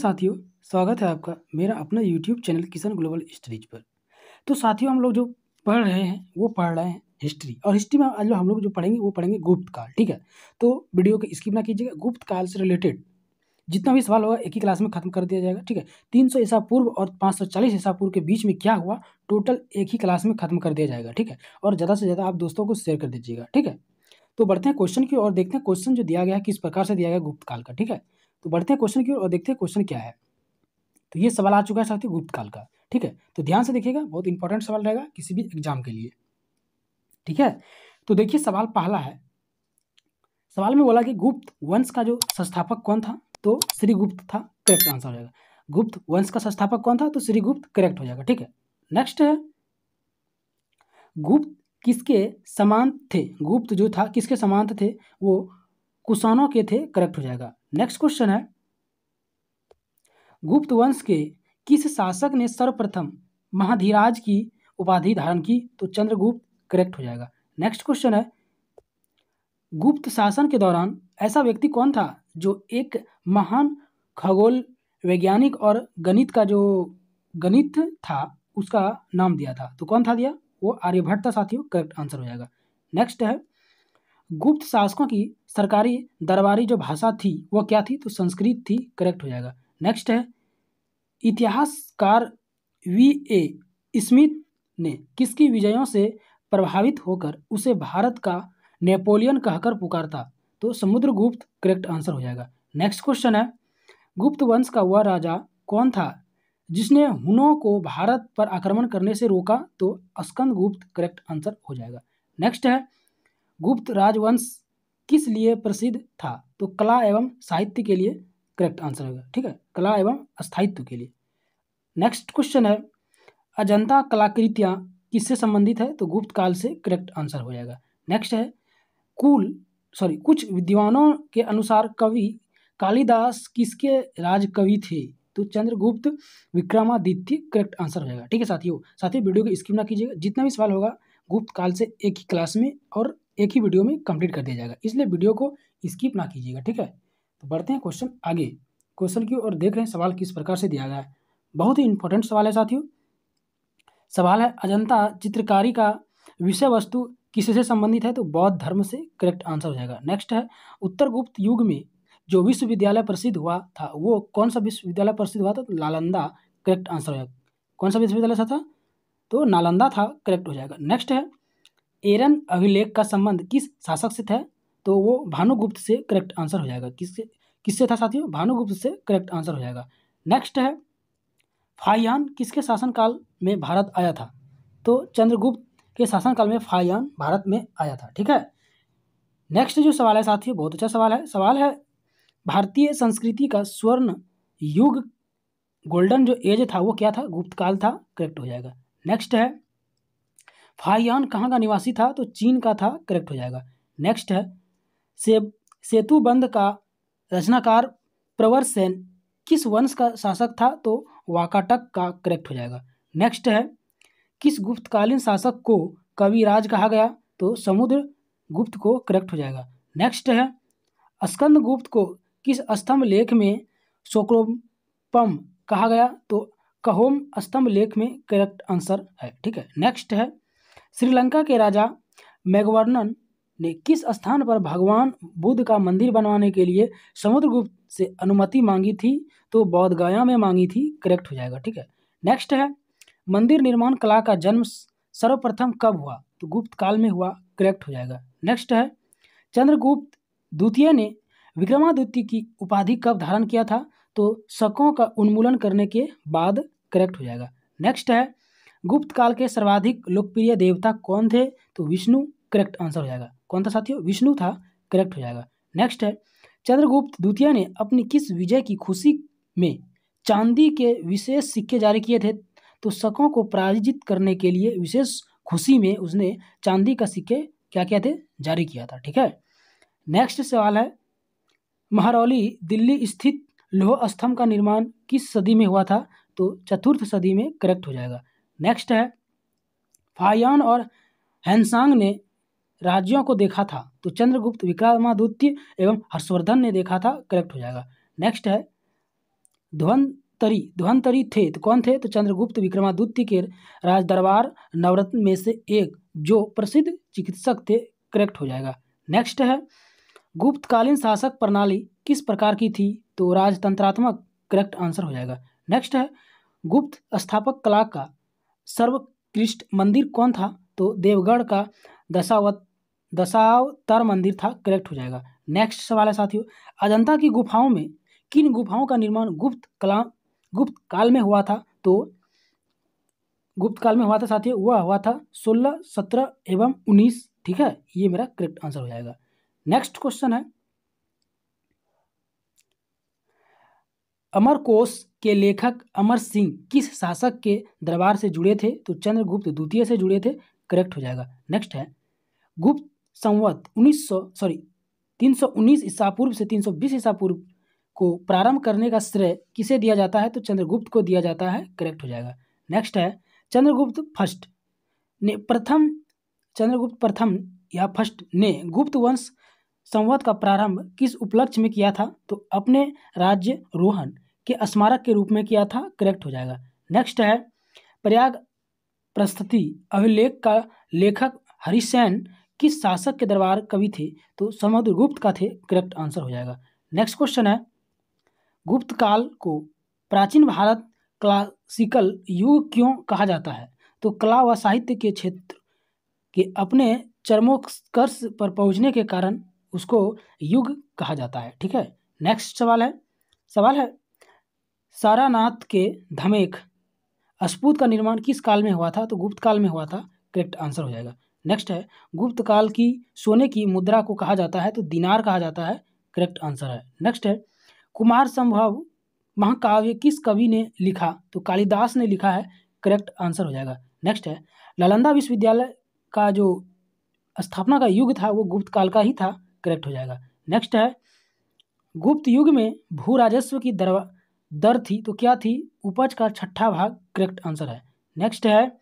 साथियों, स्वागत है आपका मेरा अपना YouTube channel Kishan global studies पर। तो साथियों, हम लोग जो पढ़ रहे हैं हिस्ट्री, और हिस्ट्री में आज हम लोग जो पढ़ेंगे वो पढ़ेंगे गुप्त काल। ठीक है, तो वीडियो को स्किप ना कीजिएगा। गुप्त काल से रिलेटेड जितना भी सवाल होगा एक ही क्लास में खत्म कर दिया जाएगा। ठीक है, 300 ईसा पूर्व और 540 ईसा पूर्व के बीच में क्या हुआ, टोटल एक ही क्लास में खत्म कर दिया जाएगा। ठीक है, और ज़्यादा से ज़्यादा आप दोस्तों को शेयर कर दीजिएगा। ठीक है, तो बढ़ते हैं क्वेश्चन की ओर, देखते हैं क्वेश्चन जो दिया गया है किस प्रकार से दिया गया गुप्त काल का। ठीक है, तो बढ़ते हैं क्वेश्चन की ओर और देखते हैं क्वेश्चन क्या है। तो ये सवाल आ चुका है साथियों गुप्त काल का। ठीक है, तो ध्यान से देखिएगा, बहुत इंपॉर्टेंट सवाल रहेगा किसी भी एग्जाम के लिए। ठीक है, तो देखिए सवाल पहला है। सवाल में बोला कि गुप्त वंश का जो संस्थापक कौन था, तो श्रीगुप्त था। करेक्ट आंसर हो जाएगा। गुप्त वंश का संस्थापक कौन था, तो श्रीगुप्त करेक्ट हो जाएगा। ठीक है, नेक्स्ट है गुप्त किसके समान थे। गुप्त जो था किसके समान थे, वो कुषाणों के थे। करेक्ट हो जाएगा। नेक्स्ट क्वेश्चन है गुप्त वंश के किस शासक ने सर्वप्रथम महाधीराज की उपाधि धारण की, तो चंद्रगुप्त। करेक्ट हो जाएगा। नेक्स्ट क्वेश्चन है गुप्त शासन के दौरान ऐसा व्यक्ति कौन था जो एक महान खगोल वैज्ञानिक और गणित का जो गणित था उसका नाम दिया था, तो कौन था दिया, वो आर्यभट्ट था साथियों। करेक्ट आंसर हो जाएगा। नेक्स्ट है गुप्त शासकों की सरकारी दरबारी जो भाषा थी वो क्या थी, तो संस्कृत थी। करेक्ट हो जाएगा। नेक्स्ट है इतिहासकार V.A. स्मिथ ने किसकी विजयों से प्रभावित होकर उसे भारत का नेपोलियन कहकर पुकारता, तो समुद्रगुप्त। करेक्ट आंसर हो जाएगा। नेक्स्ट क्वेश्चन है गुप्त वंश का वह राजा कौन था जिसने हुनों को भारत पर आक्रमण करने से रोका, तो स्कंदगुप्त। करेक्ट आंसर हो जाएगा। नेक्स्ट है गुप्त राजवंश किस लिए प्रसिद्ध था, तो कला एवं साहित्य के लिए। करेक्ट आंसर होगा। ठीक है, कला एवं स्थायित्व के लिए। नेक्स्ट क्वेश्चन है अजंता कलाकृतियाँ किससे संबंधित है, तो गुप्त काल से। करेक्ट आंसर हो जाएगा। नेक्स्ट है कुछ विद्वानों के अनुसार कवि कालिदास किसके राजकवि थे, तो चंद्रगुप्त विक्रमादित्य। करेक्ट आंसर हो जाएगा। ठीक है साथियों वीडियो को स्किप ना कीजिएगा। जितना भी सवाल होगा गुप्त काल से एक ही क्लास में और एक ही वीडियो में कंप्लीट कर दिया जाएगा, इसलिए वीडियो को स्किप ना कीजिएगा। ठीक है, तो बढ़ते हैं क्वेश्चन आगे, क्वेश्चन की ओर देख रहे हैं सवाल किस प्रकार से दिया गया है। बहुत ही इंपॉर्टेंट सवाल है साथियों। सवाल है अजंता चित्रकारी का विषय वस्तु किससे संबंधित है, तो बौद्ध धर्म से। करेक्ट आंसर हो जाएगा। नेक्स्ट है उत्तर गुप्त युग में जो विश्वविद्यालय प्रसिद्ध हुआ था वो कौन सा विश्वविद्यालय प्रसिद्ध हुआ था, तो नालंदा। करेक्ट आंसर हो जाएगा। कौन सा विश्वविद्यालय था, तो नालंदा था। करेक्ट हो जाएगा। नेक्स्ट है एरन अभिलेख का संबंध किस शासक से था, तो वो भानुगुप्त से। करेक्ट आंसर हो जाएगा। किससे था साथियों, भानुगुप्त से। करेक्ट आंसर हो जाएगा। नेक्स्ट है फाहियान किसके शासनकाल में भारत आया था, तो चंद्रगुप्त के शासनकाल में फाहियान भारत में आया था। ठीक है, नेक्स्ट जो सवाल है साथियों बहुत अच्छा सवाल है भारतीय संस्कृति का स्वर्ण युग गोल्डन जो एज था वो क्या था, गुप्त काल था। करेक्ट हो जाएगा। नेक्स्ट है फाहियान कहाँ का निवासी था, तो चीन का था। करेक्ट हो जाएगा। नेक्स्ट है सेतु बंध का रचनाकार प्रवर सेन किस वंश का शासक था, तो वाकाटक का। करेक्ट हो जाएगा। नेक्स्ट है किस गुप्तकालीन शासक को कविराज कहा गया, तो समुद्रगुप्त को। करेक्ट हो जाएगा। नेक्स्ट है स्कंदगुप्त को किस स्तंभ लेख में शोकोपम कहा गया, तो कहोम स्तंभ लेख में। करेक्ट आंसर है। ठीक है, नेक्स्ट है श्रीलंका के राजा मेघवर्णन ने किस स्थान पर भगवान बुद्ध का मंदिर बनवाने के लिए समुद्रगुप्त से अनुमति मांगी थी, तो बोध गया में मांगी थी। करेक्ट हो जाएगा। ठीक है, नेक्स्ट है मंदिर निर्माण कला का जन्म सर्वप्रथम कब हुआ, तो गुप्त काल में हुआ। करेक्ट हो जाएगा। नेक्स्ट है चंद्रगुप्त द्वितीय ने विक्रमादित्य की उपाधि कब धारण किया था, तो शकों का उन्मूलन करने के बाद। करेक्ट हो जाएगा। नेक्स्ट है गुप्त काल के सर्वाधिक लोकप्रिय देवता कौन थे, तो विष्णु। करेक्ट आंसर हो जाएगा। कौन था साथियों, विष्णु था। करेक्ट हो जाएगा। नेक्स्ट है चंद्रगुप्त द्वितीय ने अपनी किस विजय की खुशी में चांदी के विशेष सिक्के जारी किए थे, तो शकों को पराजित करने के लिए विशेष खुशी में उसने चांदी का सिक्के क्या किया थे, जारी किया था। ठीक है, नेक्स्ट सवाल है महरौली दिल्ली स्थित लौह स्तंभ का निर्माण किस सदी में हुआ था, तो चतुर्थ सदी में। करेक्ट हो जाएगा। नेक्स्ट है फाहियान और हैंसांग ने राज्यों को देखा था, तो चंद्रगुप्त विक्रमादित्य एवं हर्षवर्धन ने देखा था। करेक्ट हो जाएगा। नेक्स्ट है धन्वंतरी थे तो कौन थे? तो चंद्रगुप्त विक्रमादित्य के राज दरबार नवरत्न में से एक जो प्रसिद्ध चिकित्सक थे। करेक्ट हो जाएगा। नेक्स्ट है गुप्तकालीन शासक प्रणाली किस प्रकार की थी? तो राजतंत्रात्मक। करेक्ट आंसर हो जाएगा। नेक्स्ट है गुप्त स्थापक कला का सर्वोत्कृष्ट मंदिर कौन था? तो देवगढ़ का दशावतार मंदिर था। करेक्ट हो जाएगा। नेक्स्ट सवाल है साथियों, अजंता की गुफाओं में किन गुफाओं का निर्माण गुप्त काल में हुआ था? तो गुप्त काल में हुआ था साथियों, वह हुआ था 16, 17 एवं 19। ठीक है, ये मेरा करेक्ट आंसर हो जाएगा। नेक्स्ट क्वेश्चन है अमरकोश के लेखक अमर सिंह किस शासक के दरबार से जुड़े थे? तो चंद्रगुप्त द्वितीय से जुड़े थे। करेक्ट हो जाएगा। नेक्स्ट है गुप्त संवत 319 ईसा पूर्व से 320 ईसा पूर्व को प्रारंभ करने का श्रेय किसे दिया जाता है? तो चंद्रगुप्त को दिया जाता है। करेक्ट हो जाएगा। नेक्स्ट है चंद्रगुप्त प्रथम या फर्स्ट ने गुप्त वंश संवत का प्रारंभ किस उपलक्ष्य में किया था? तो अपने राज्य रोहन के स्मारक के रूप में किया था। करेक्ट हो जाएगा। नेक्स्ट है प्रयाग प्रस्तुति अभिलेख का लेखक हरिसेन किस शासक के दरबार कवि थे? तो समुद्रगुप्त का थे। करेक्ट आंसर हो जाएगा। नेक्स्ट क्वेश्चन है गुप्त काल को प्राचीन भारत क्लासिकल युग क्यों कहा जाता है? तो कला व साहित्य के क्षेत्र के अपने चरमोत्कर्ष पर पहुंचने के कारण उसको युग कहा जाता है। ठीक है। नेक्स्ट सवाल है सारानाथ के धमेख स्फूत का निर्माण किस काल में हुआ था? तो गुप्त काल में हुआ था। करेक्ट आंसर हो जाएगा। नेक्स्ट है गुप्त काल की सोने की मुद्रा को कहा जाता है? तो दिनार कहा जाता है। करेक्ट आंसर है। नेक्स्ट है कुमार संभव महाकाव्य किस कवि ने लिखा? तो कालिदास ने लिखा है। करेक्ट आंसर हो जाएगा। नेक्स्ट है नालंदा विश्वविद्यालय का जो स्थापना का युग था वो गुप्त काल का ही था। करेक्ट हो जाएगा। नेक्स्ट है गुप्त युग में भू राजस्व की दर थी तो क्या थी? उपज का 6ठा भाग। करेक्ट आंसर है। नेक्स्ट है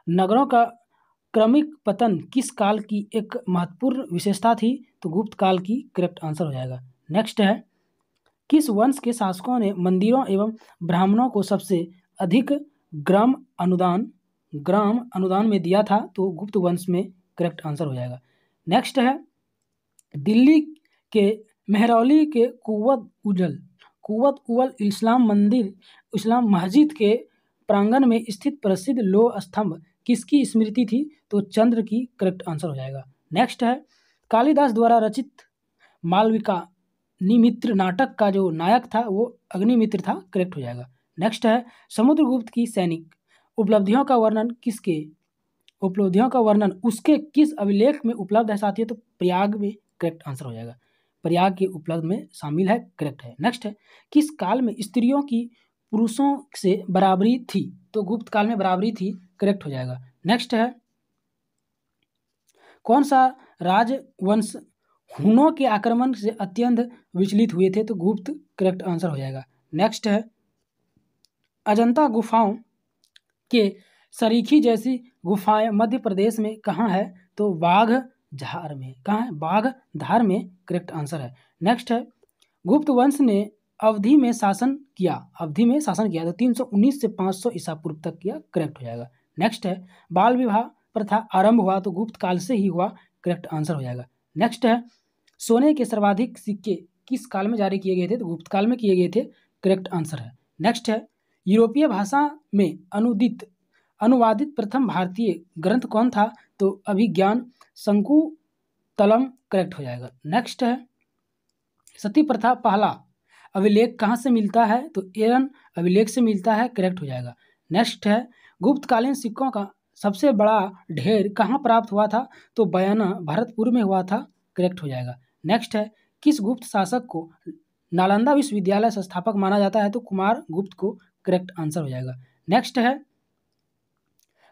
नगरों का क्रमिक पतन किस काल की एक महत्वपूर्ण विशेषता थी? तो गुप्त काल की। करेक्ट आंसर हो जाएगा। नेक्स्ट है किस वंश के शासकों ने मंदिरों एवं ब्राह्मणों को सबसे अधिक ग्राम अनुदान में दिया था? तो गुप्त वंश में। करेक्ट आंसर हो जाएगा। नेक्स्ट है दिल्ली के मेहरौली के कुव्वत उवल इस्लाम मस्जिद के प्रांगण में स्थित प्रसिद्ध लोह स्तंभ किसकी स्मृति थी? तो चंद्र की। करेक्ट आंसर हो जाएगा। नेक्स्ट है कालिदास द्वारा रचित मालविका निमित्र नाटक का जो नायक था वो अग्निमित्र था। करेक्ट हो जाएगा। नेक्स्ट है समुद्रगुप्त की सैनिक उपलब्धियों का वर्णन उसके किस अभिलेख में उपलब्ध है साथियों? तो प्रयाग में। करेक्ट आंसर हो जाएगा। प्रयाग के उपलब्ध में शामिल है। करेक्ट है। नेक्स्ट है किस काल में स्त्रियों की पुरुषों से बराबरी थी? तो गुप्त काल में बराबरी थी। करेक्ट हो जाएगा। नेक्स्ट है कौन सा राजवंश हुनों के आक्रमण से अत्यंत विचलित हुए थे? तो गुप्त। करेक्ट आंसर हो जाएगा। नेक्स्ट है अजंता गुफाओं के सरीखी जैसी गुफाएं मध्य प्रदेश में कहाँ है? तो बाघधार में। कहाँ है? बाघधार में। करेक्ट आंसर है। नेक्स्ट है गुप्त वंश ने अवधि में शासन किया तो 319 से 500 ईसा पूर्व तक किया। करेक्ट हो जाएगा। नेक्स्ट है बाल विवाह प्रथा आरंभ हुआ तो गुप्त काल से ही हुआ। करेक्ट आंसर हो जाएगा। नेक्स्ट है सोने के सर्वाधिक सिक्के किस काल में जारी किए गए थे? तो गुप्त काल में किए गए थे। करेक्ट आंसर है। नेक्स्ट है यूरोपीय भाषा में अनुवादित प्रथम भारतीय ग्रंथ कौन था? तो अभिज्ञान शकुंतलम। करेक्ट हो जाएगा। नेक्स्ट है सती प्रथा पहला अभिलेख कहाँ से मिलता है? तो एरन अभिलेख से मिलता है। करेक्ट हो जाएगा। नेक्स्ट है गुप्तकालीन सिक्कों का सबसे बड़ा ढेर कहाँ प्राप्त हुआ था? तो बयाना भरतपुर में हुआ था। करेक्ट हो जाएगा। नेक्स्ट है किस गुप्त शासक को नालंदा विश्वविद्यालय संस्थापक माना जाता है? तो कुमार गुप्त को। करेक्ट आंसर हो जाएगा। नेक्स्ट है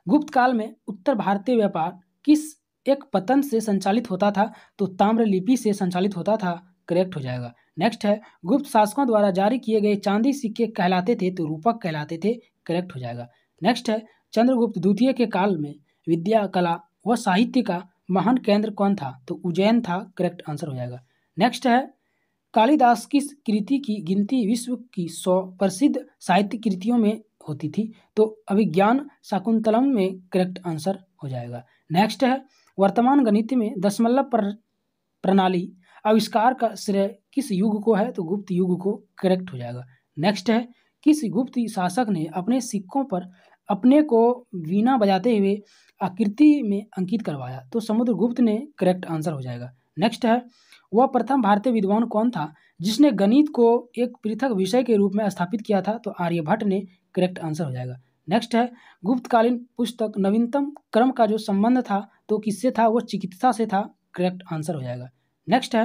गुप्त काल में उत्तर भारतीय व्यापार किस एक पतन से संचालित होता था? तो ताम्रलिपि से संचालित होता था। करेक्ट हो जाएगा। नेक्स्ट है गुप्त शासकों द्वारा जारी किए गए चांदी सिक्के कहलाते थे तो रूपक कहलाते थे। करेक्ट हो जाएगा। नेक्स्ट है चंद्रगुप्त द्वितीय के काल में विद्या कला व साहित्य का महान केंद्र कौन था? तो उज्जैन था। करेक्ट आंसर हो जाएगा। नेक्स्ट है कालिदास की कृति की गिनती विश्व की 100 प्रसिद्ध साहित्य कृतियों में होती थी। तो अभिज्ञान शाकुंतलम में करेक्ट आंसर हो जाएगा। नेक्स्ट है वर्तमान गणित में दशमलव प्रणाली आविष्कार का श्रेय किस युग को है? तो गुप्त युग को करेक्ट हो जाएगा। नेक्स्ट है किस गुप्त शासक ने अपने सिक्कों पर अपने को वीणा बजाते हुए आकृति में अंकित करवाया? तो समुद्रगुप्त ने करेक्ट आंसर हो जाएगा। नेक्स्ट है वह प्रथम भारतीय विद्वान कौन था जिसने गणित को एक पृथक विषय के रूप में स्थापित किया था? तो आर्यभट्ट ने करेक्ट आंसर हो जाएगा। नेक्स्ट है गुप्तकालीन पुस्तक नवीनतम क्रम का जो संबंध था तो किससे था? वो चिकित्सा से था। करेक्ट आंसर हो जाएगा। नेक्स्ट है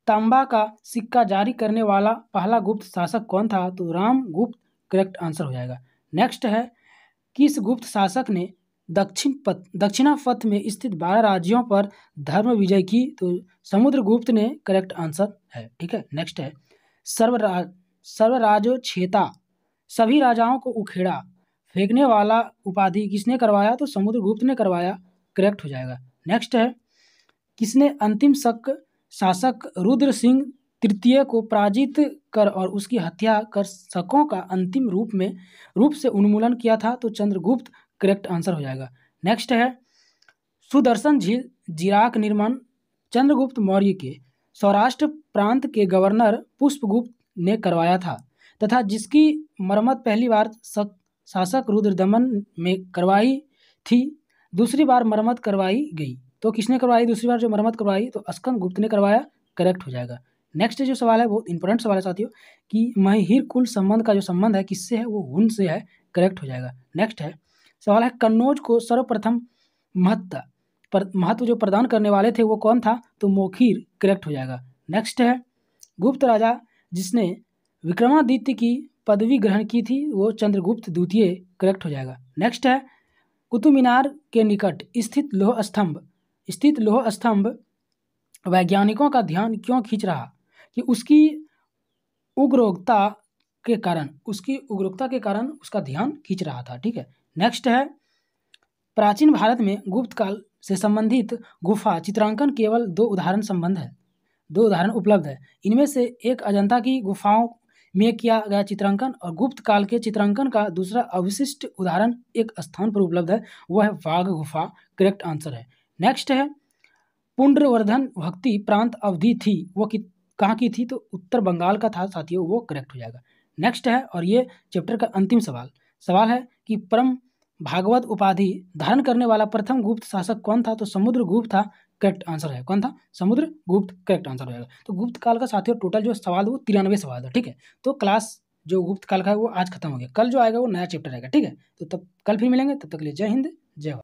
तांबा का सिक्का जारी करने वाला पहला गुप्त शासक कौन था? तो रामगुप्त करेक्ट आंसर हो जाएगा। नेक्स्ट है किस गुप्त शासक ने दक्षिणापथ में स्थित 12 राज्यों पर धर्म विजय की? तो समुद्रगुप्त ने करेक्ट आंसर है। ठीक है। नेक्स्ट है सर्वराजोछेता सभी राजाओं को उखेड़ा फेंकने वाला उपाधि किसने करवाया? तो समुद्रगुप्त ने करवाया। करेक्ट हो जाएगा। नेक्स्ट है किसने अंतिम शासक रुद्र सिंह तृतीय को पराजित कर और उसकी हत्या कर शकों का अंतिम रूप से उन्मूलन किया था? तो चंद्रगुप्त करेक्ट आंसर हो जाएगा। नेक्स्ट है सुदर्शन झील जिराक निर्माण चंद्रगुप्त मौर्य के सौराष्ट्र प्रांत के गवर्नर पुष्पगुप्त ने करवाया था तथा जिसकी मरम्मत पहली बार शासक रुद्रदमन में करवाई थी, दूसरी बार मरम्मत करवाई गई। तो किसने करवाई दूसरी बार जो मरम्मत करवाई? तो स्कंदगुप्त ने करवाया। करेक्ट हो जाएगा। नेक्स्ट जो सवाल है बहुत इंपॉर्टेंट सवाल है साथियों कि महिर कुल संबंध का जो संबंध है किससे है? वो हुन से है। करेक्ट हो जाएगा। नेक्स्ट है सवाल है कन्नौज को सर्वप्रथम महत्व जो प्रदान करने वाले थे वो कौन था? तो मोखीर। करेक्ट हो जाएगा। नेक्स्ट है गुप्त राजा जिसने विक्रमादित्य की पदवी ग्रहण की थी वो चंद्रगुप्त द्वितीय। करेक्ट हो जाएगा। नेक्स्ट है कुतुब मीनार के निकट स्थित लौह स्तंभ वैज्ञानिकों का ध्यान क्यों खींच रहा? कि उसकी उग्रता के कारण उसका ध्यान खींच रहा था। ठीक है। नेक्स्ट है प्राचीन भारत में गुप्त काल से संबंधित गुफा चित्रांकन केवल 2 उदाहरण उपलब्ध है। इनमें से एक अजंता की गुफाओं में किया गया चित्रांकन और गुप्त काल के चित्रांकन का दूसरा अविशिष्ट उदाहरण एक स्थान पर उपलब्ध है, वह है वाघ गुफा। करेक्ट आंसर है। नेक्स्ट है पुंड्रवर्धन भक्ति प्रांत अवधि थी वो कहाँ की थी? तो उत्तर बंगाल का था साथियों। वो करेक्ट हो जाएगा। नेक्स्ट है और ये चैप्टर का अंतिम सवाल है कि परम भागवत उपाधि धारण करने वाला प्रथम गुप्त शासक कौन था? तो समुद्रगुप्त था। करेक्ट आंसर है। कौन था? समुद्रगुप्त। करेक्ट आंसर हो जाएगा। तो गुप्त काल का साथियों टोटल जो सवाल वो 93 सवाल था। ठीक है। तो क्लास जो गुप्त काल का है वो आज खत्म हो गया। कल जो आएगा वो नया चैप्टर आएगा। ठीक है। तो तब कल फिर मिलेंगे। तब तक के लिए जय हिंद जय भारत।